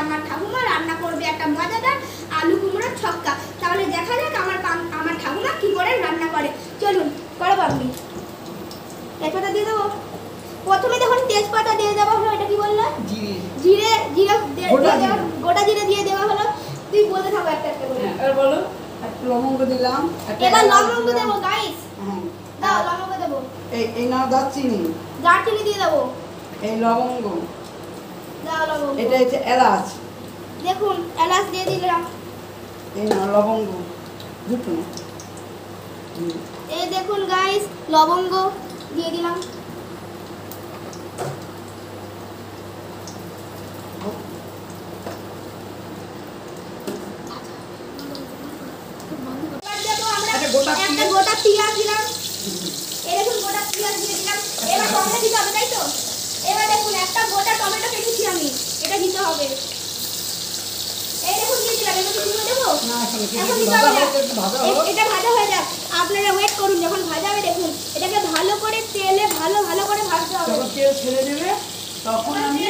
আমার ঠাকুমা রান্না করবে একটা মজাদার আলু কুমড়োর ছক্কা। তাহলে দেখা যাক আমার ঠাকুমা কি করে রান্না করে। চলুন করো আপনি। তেজপাতা দিয়ে দেবো। প্রথমে দেখুন তেজপাতা দিয়ে দেওয়া হলো। এটা কি বললো? জিরে। জিরে গোটা জিরে দিয়ে দেওয়া হলো। তুই বলতে থাকো একটা একটা করে। এবার বলো। একটু লবঙ্গ দিলাম। এবার লবঙ্গ দেবো গাইস। হ্যাঁ দাও লবঙ্গ দেবো। এই নাও দারচিনি। দারচিনি দিয়ে দেবো। এই লবঙ্গ। দাও লবঙ্গ। এটা হচ্ছে এলাচ। দেখুন এলাচ দিয়ে দিলাম। এই নাও লবঙ্গ দুটো। এই দেখুন গাইস লবঙ্গ দিয়ে দিলাম। একটা গোটা পেঁয়াজ দিলাম। এই দেখুন গোটা পেঁয়াজ দিয়ে দিলাম। এবার টমেটো দিতে হবে তাই তো? এবার দেখুন একটা গোটা টমেটো কেটেছি আমি, এটা দিতে হবে। এই দেখুন দিয়ে দিলাম। এবার কি দিয়ে দেবো? না এখন দিতে হবে না। এটা ভাজা হয়ে যাক। আপনারা ওয়েট করুন, যখন ভাজা হবে দেখুন এটাকে ভালো করে তেলে ভালো করে ভাজতে হবে। যখন তেল ছেড়ে দেবে তখন আমি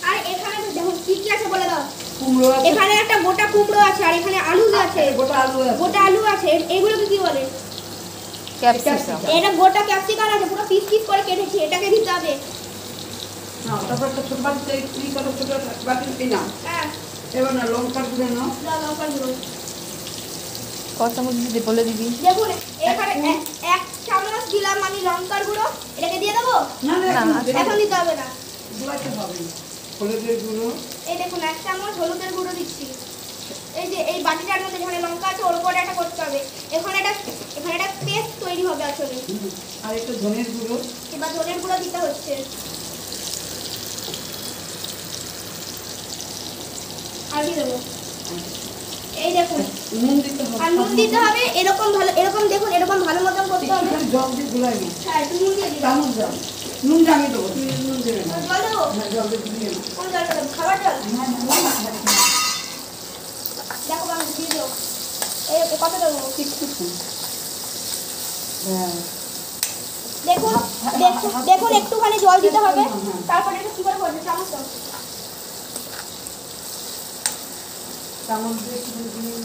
আর এখানে দেখুন কি কি আছে বলে দাও। কুমড়ো আছে, এখানে একটা গোটা কুমড়ো আছে, আর এখানে আলু আছে, গোটা আলু আছে। গোটা আলু আছে। এগুলোকে কি বলে? ক্যাপসিকাম। এটা গোটা ক্যাপসিকাম আছে, পুরো পিস পিস করে কেটেছি। এটাকে দিতে হবে। না তারপর একটা ছোট বাটিতে এই কত ছোট বাটিতে নাও। হ্যাঁ এবার না লঙ্কার গুঁড়ো নাও। দাও লঙ্কার গুঁড়ো। কত চামচ দিতে বলে দিবি? দেখুন এখানে এক চামচ দিলাম আমি লঙ্কার গুঁড়ো। এটাকে দিয়ে দেবো? না না এখন দিতে হবে না। গুলাতে হবে। হলুদের গুঁড়ো। এই দেখুন এক চামচ হলুদের গুঁড়ো দিচ্ছি। এই যে এই বাটিটার মধ্যে যেখানে লঙ্কা আছে ওর উপরে একটা করতে হবে। এখানে একটা পেস্ট তৈরি হবে আসলে। আর একটু ধনের গুঁড়ো। এবার ধনের গুঁড়ো দিতে হচ্ছে। আর কি দেবো? এই দেখুন নুন দিতে হবে। আর নুন দিতে হবে। এরকম দেখুন এরকম ভালো মতন করতে হবে। জল দিয়ে গুলাই নি। হ্যাঁ একটু নুন দিয়ে দিলাম। চামচ জল। নুন জানি দেবো। নুন দেবে না। জল দেবো? না জল দিয়ে না। কোন জলটা দেবো? খাবার জল? না দেখো আমি দিয়ে দেবো। এই কত দেবো? হ্যাঁ দেখুন একটুখানি জল দিতে হবে। তারপরে এটা কি করে করবে? চামচ দাও। চামচ দিয়ে একটু দিয়ে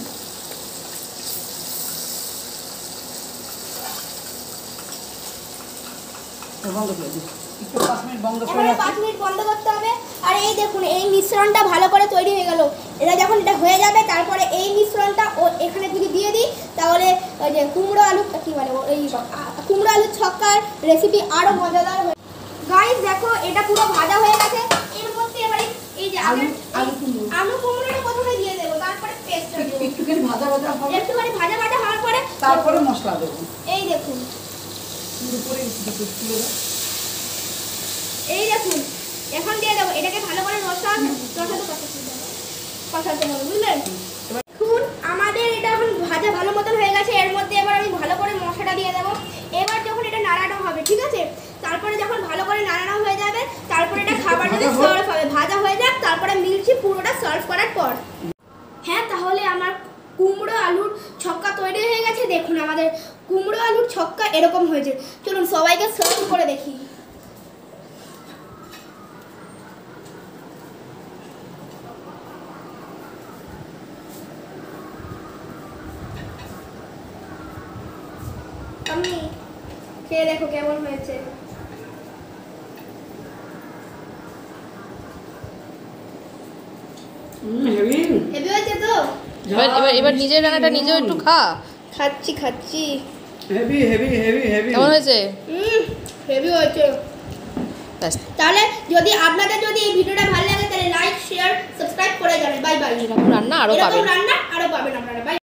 বন্ধ করে দিই। একটু 5 মিনিট বন্ধ করে এবারে 5 মিনিট বন্ধ করতে হবে। আর এই দেখুন এই মিশ্রণটা ভালো করে তৈরি হয়ে গেল। এটা হয়ে যাবে তারপরে এই মিশ্রণটা এখানে যদি দিয়ে দিই তাহলে ওই যে কুমড়ো আলু কি বলে এই কুমড়ো আলুর ছক্কার রেসিপি আরো মজাদার হবে। গাইস দেখো এটা পুরো ভাজা হয়ে গেছে। এর মধ্যে এবারে এই যে আলু কুমড়োটা প্রথমে দিয়ে দেব, তারপরে পেস্টটা দেব। একটুখানি ভাজা ভাজা হবে। একটুখানি ভাজা হওয়ার পরে তারপরে মশলা দেব। এই দেখুন উপরে একটু তুলে দাও। এই দেখুন এখন দিয়ে দেবো। এটাকে ভালো করে কষাতে হবে, বুঝলেন? দেখুন আমাদের এটা এখন ভাজা ভালো মতন হয়ে গেছে। এর মধ্যে এবার আমি ভালো করে মশলাটা দিয়ে দেবো। এবার যখন এটা নাড়ানো হবে, ঠিক আছে, তারপরে যখন ভালো করে নাড়ানো হয়ে যাবে তারপরে এটা খাবার যদি সার্ভ হবে, ভাজা হয়ে যাক তারপরে মিলছি পুরোটা সার্ভ করার পর। হ্যাঁ তাহলে আমার কুমড়ো আলুর ছক্কা তৈরি হয়ে গেছে। দেখুন আমাদের কুমড়ো আলুর ছক্কা এরকম হয়েছে। চলুন সবাইকে সার্ভ করে দেখি। আমি খেয়ে দেখো কেমন হয়েছে। হেভি হয়েছে তো? এবার নিজের রান্নাটা নিজেও একটু খা। খাচ্ছি হেভি কেমন হয়েছে? হেভি হয়েছে। ব্যাস। তাহলে আপনাদের যদি এই ভিডিওটা ভালো লাগে তাহলে লাইক শেয়ার সাবস্ক্রাইব করে যাবেন। Bye bye. রান্না আরো পাবেন। রান্না আরো পাবেন আপনারা। বাই।